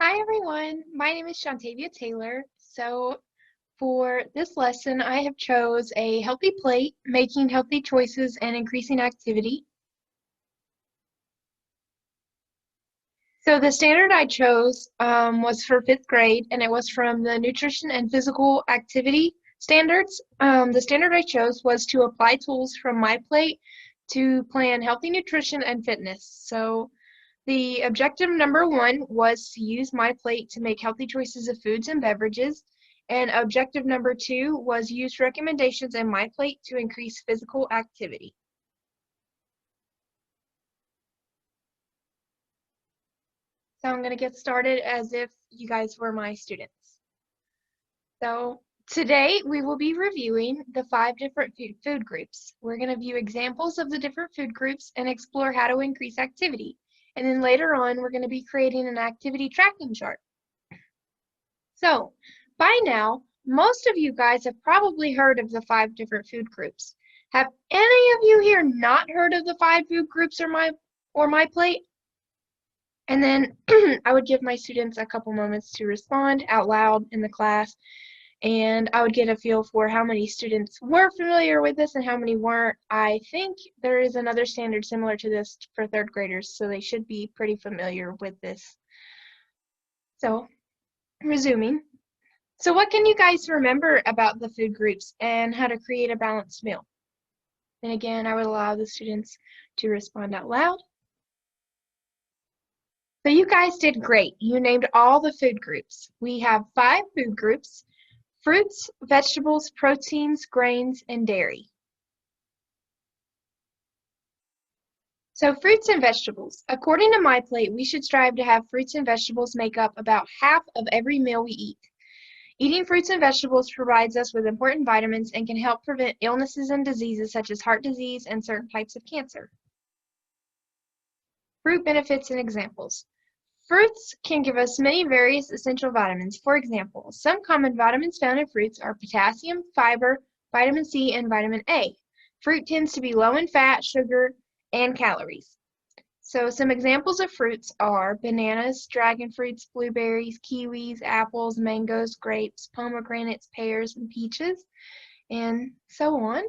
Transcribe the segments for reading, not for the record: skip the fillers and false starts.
Hi everyone, my name is Shantavia Taylor. For this lesson, I have chose a healthy plate, making healthy choices and increasing activity. So the standard I chose was for 5th grade, and it was from the Nutrition and Physical Activity standards. The standard I chose was to apply tools from MyPlate to plan healthy nutrition and fitness. So the objective number 1 was to use MyPlate to make healthy choices of foods and beverages, and objective number 2 was use recommendations in MyPlate to increase physical activity. So I'm going to get started as if you guys were my students. So today we will be reviewing the 5 different food groups. We're going to view examples of the different food groups and explore how to increase activity. And then later on, we're going to be creating an activity tracking chart. So by now, most of you guys have probably heard of the 5 different food groups. Have any of you here not heard of the 5 food groups or MyPlate? And then I would give my students a couple moments to respond out loud in the class, and I would get a feel for how many students were familiar with this and how many weren't. I think there is another standard similar to this for 3rd graders, so they should be pretty familiar with this. So, resuming. So what can you guys remember about the food groups and how to create a balanced meal? And again, I would allow the students to respond out loud. So you guys did great. You named all the food groups. We have 5 food groups: fruits, vegetables, proteins, grains, and dairy. So fruits and vegetables. According to MyPlate, we should strive to have fruits and vegetables make up about half of every meal we eat. Eating fruits and vegetables provides us with important vitamins and can help prevent illnesses and diseases such as heart disease and certain types of cancer. Fruit benefits and examples. Fruits can give us many various essential vitamins. For example, some common vitamins found in fruits are potassium, fiber, vitamin C, and vitamin A. Fruit tends to be low in fat, sugar, and calories. So some examples of fruits are bananas, dragon fruits, blueberries, kiwis, apples, mangoes, grapes, pomegranates, pears, and peaches, and so on.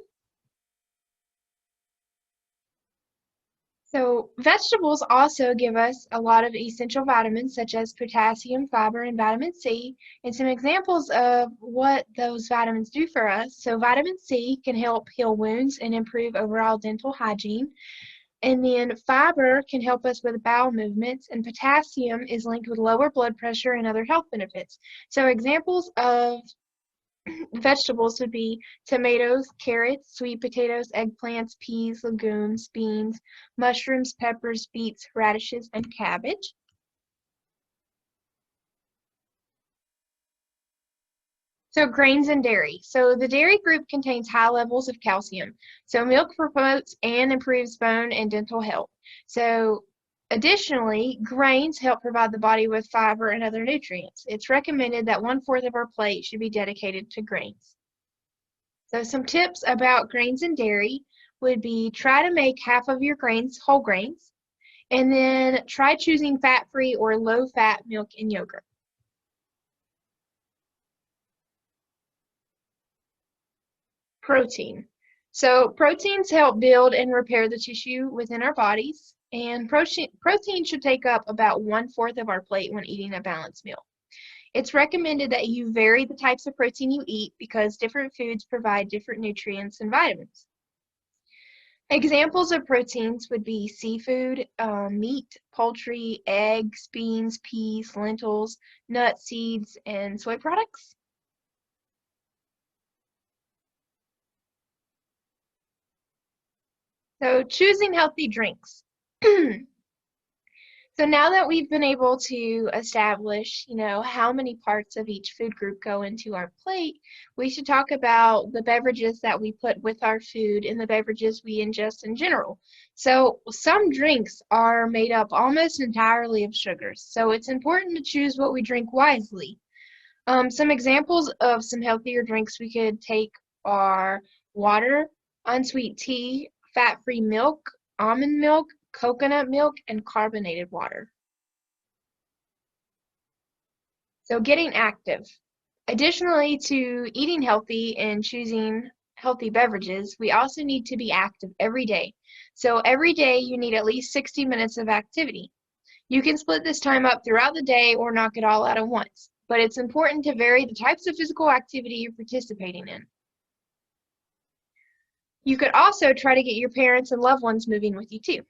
So vegetables also give us a lot of essential vitamins such as potassium, fiber, and vitamin C, and some examples of what those vitamins do for us. So vitamin C can help heal wounds and improve overall dental hygiene. And then fiber can help us with bowel movements, and potassium is linked with lower blood pressure and other health benefits. So examples of vegetables would be tomatoes, carrots, sweet potatoes, eggplants, peas, legumes, beans, mushrooms, peppers, beets, radishes, and cabbage. So grains and dairy. So the dairy group contains high levels of calcium. So milk promotes and improves bone and dental health. So additionally, grains help provide the body with fiber and other nutrients. It's recommended that 1/4 of our plate should be dedicated to grains. So some tips about grains and dairy would be try to make half of your grains whole grains, and then try choosing fat-free or low-fat milk and yogurt. Protein. So proteins help build and repair the tissue within our bodies, and protein should take up about 1/4 of our plate when eating a balanced meal. It's recommended that you vary the types of protein you eat because different foods provide different nutrients and vitamins. Examples of proteins would be seafood, meat, poultry, eggs, beans, peas, lentils, nuts, seeds, and soy products. So choosing healthy drinks. So now that we've been able to establish, how many parts of each food group go into our plate, we should talk about the beverages that we put with our food and the beverages we ingest in general. So some drinks are made up almost entirely of sugars, so it's important to choose what we drink wisely. Some examples of some healthier drinks we could take are water, unsweet tea, fat-free milk, almond milk, coconut milk, and carbonated water. So getting active. Additionally to eating healthy and choosing healthy beverages, we also need to be active every day. So every day you need at least 60 minutes of activity. You can split this time up throughout the day or knock it all out at once, but it's important to vary the types of physical activity you're participating in. You could also try to get your parents and loved ones moving with you too.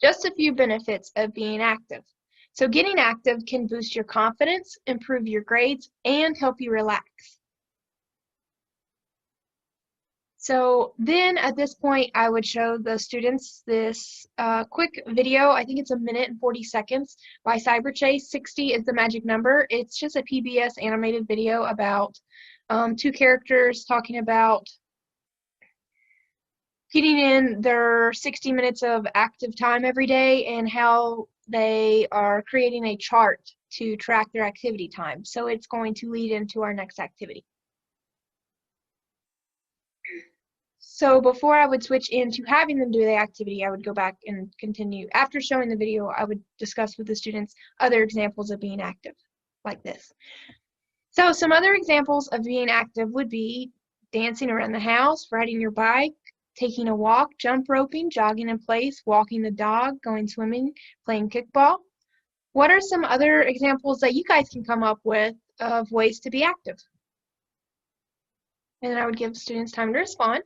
Just a few benefits of being active. So getting active can boost your confidence, improve your grades, and help you relax. So then at this point, I would show the students this quick video. I think it's 1 minute and 40 seconds by Cyberchase. 60 is the magic number. It's just a PBS animated video about two characters talking about getting in their 60 minutes of active time every day and how they are creating a chart to track their activity time. So it's going to lead into our next activity. So before I would switch into having them do the activity, I would go back and continue. After showing the video, I would discuss with the students other examples of being active, like this. So some other examples of being active would be dancing around the house, riding your bike, taking a walk, jump roping, jogging in place, walking the dog, going swimming, playing kickball. What are some other examples that you guys can come up with of ways to be active? And then I would give students time to respond.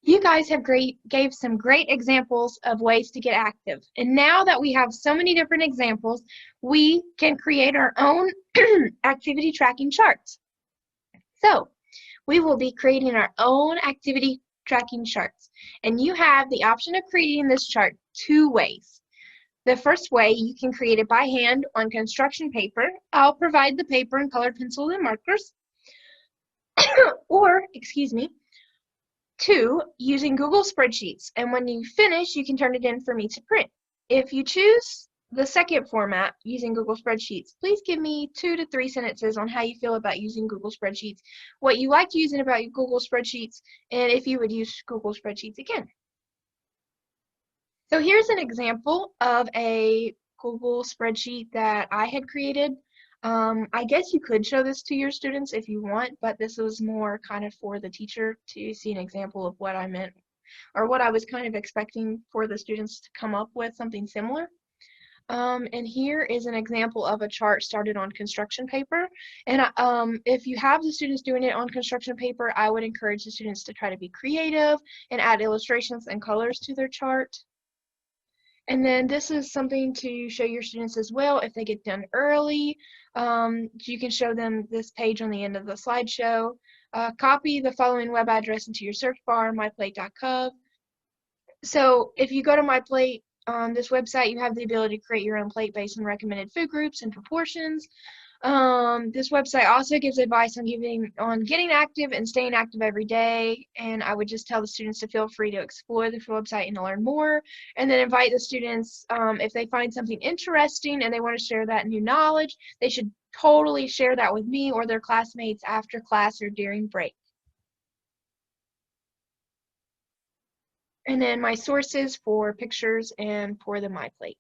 You guys have gave some great examples of ways to get active. And now that we have so many different examples, we can create our own activity tracking charts. So we will be creating our own activity tracking charts. And you have the option of creating this chart two ways. The first way, you can create it by hand on construction paper. I'll provide the paper and colored pencils and markers. Or, excuse me, two, using Google Spreadsheets, and when you finish, you can turn it in for me to print. If you choose the second format, using Google Spreadsheets, please give me 2 to 3 sentences on how you feel about using Google Spreadsheets, what you liked using about Google Spreadsheets, and if you would use Google Spreadsheets again. So here's an example of a Google spreadsheet that I had created. I guess you could show this to your students if you want, but this was more kind of for the teacher to see an example of what I meant or what I was kind of expecting for the students to come up with something similar. And here is an example of a chart started on construction paper. And if you have the students doing it on construction paper, I would encourage the students to try to be creative and add illustrations and colors to their chart. And then this is something to show your students as well if they get done early. You can show them this page on the end of the slideshow. Copy the following web address into your search bar, myplate.gov. So if you go to MyPlate on this website, you have the ability to create your own plate based on recommended food groups and proportions. This website also gives advice on getting active and staying active every day, and I would just tell the students to feel free to explore the website and to learn more, and then invite the students, if they find something interesting and they want to share that new knowledge, they should totally share that with me or their classmates after class or during break. And then my sources for pictures and for the MyPlate.